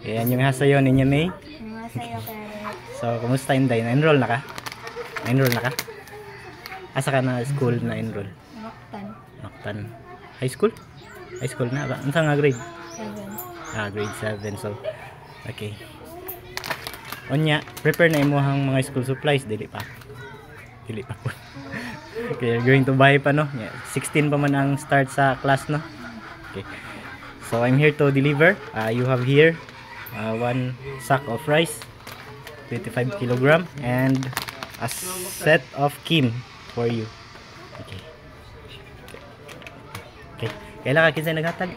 Ayan yung hasayo ninyo, May. Masaya ka rin. So, kumusta Inday? Na-enroll na ka? Na-enroll na ka? Asa ka na school na-enroll? Noktan. Noctan. High school? High school na ba? Ano nga grade? 7. Grade 7. So, okay. Onya, prepare na imuhang mga school supplies. Dili pa. Dili pa po. Okay, you're going to buy pa, no? Yeah, 16 pa man ang start sa class, no? Okay. So, I'm here to deliver. You have here one sack of rice, 25 kilogram, and a set of kim for you. Okay. Okay. Kailan ka kinsa naghatag?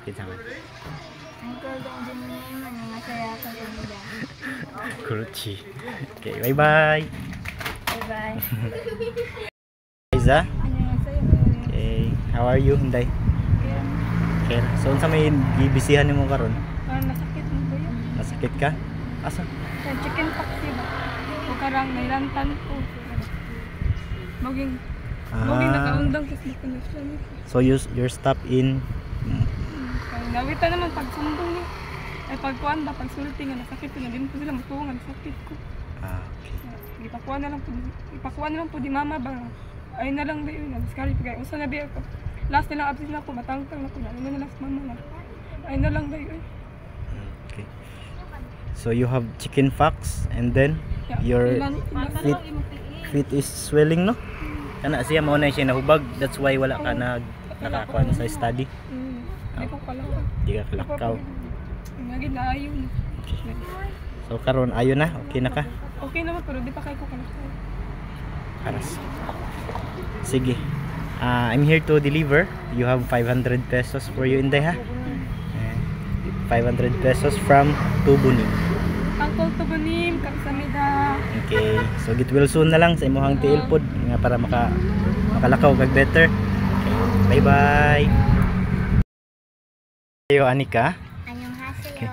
Kinsa man. Uncle Benjamin, masaya ka kanila. Kuruchi. Okay, bye-bye. Bye-bye. Liza? Masaya Okay, how are you, Hinday? Okay. So, unsa may gibisihan nimo karon? Nasakit mo ba yun? Nasakit ka? Asa? Chicken pox diba? O karang may lantan po. Maging nakaundang kasi connection. So you're stop in Nawita naman pagsumbong niya. Ay pagkuhan ba, pagsulti nga nasakit ko na din po sila matuwa nga nasakit ko. okay. Ipakuha na lang po di mama ba. Ay na lang dayo na. Diskari pa kayo. Usa na biya ko. Last na lang absent na ako. Matangtang na ko na. Ano na lang sa mama na. Ay na lang dayo. Okay. So you have chicken pox and then your feet is swelling, no? Kana siya mao na siya nahubag. That's why wala ka nakakuha sa study. Di ko kalakaw. Di ka kalakaw. Naging naayo na. So karon ayo na, okay na ka? Okay naman pero di pa kayo ko kalakaw. Aras. Sige. I'm here to deliver. You have 500 pesos for you, Inday, ha? 500 pesos from Tubunim. Uncle Tubunim, kamsamida. Okay. So get well soon na lang sa imuhang tiil pod nga para makalakaw kag better. Okay. Bye-bye. Ayo Anika. Anyong hasayo.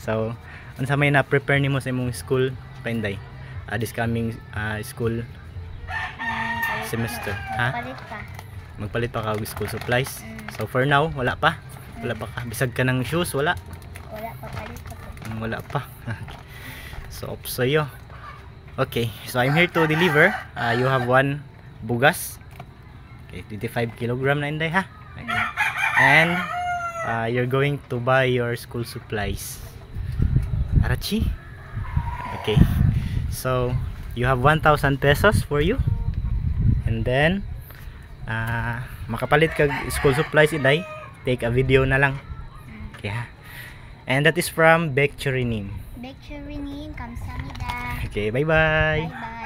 So, unsa may na-prepare nimo sa imong school, Inday? This coming school semester, ha? Palit pa. Magpalit pa ka og school supplies. So for now, wala pa. Wala pa ka. Bisag ka ng shoes, wala. Wala pa palit pa po. Wala pa. So off sa'yo. Okay, so I'm here to deliver. You have one bugas. Okay, 25 kilogram na Inday, ha? Okay. And you're going to buy your school supplies. Arachi? Okay. So you have 1,000 pesos for you. And then makapalit kag school supplies, Inday. Take a video na lang. Okay, ha? And that is from Bekchurinim. Bekchurinim, kamsamida. Okay, bye-bye. Bye-bye.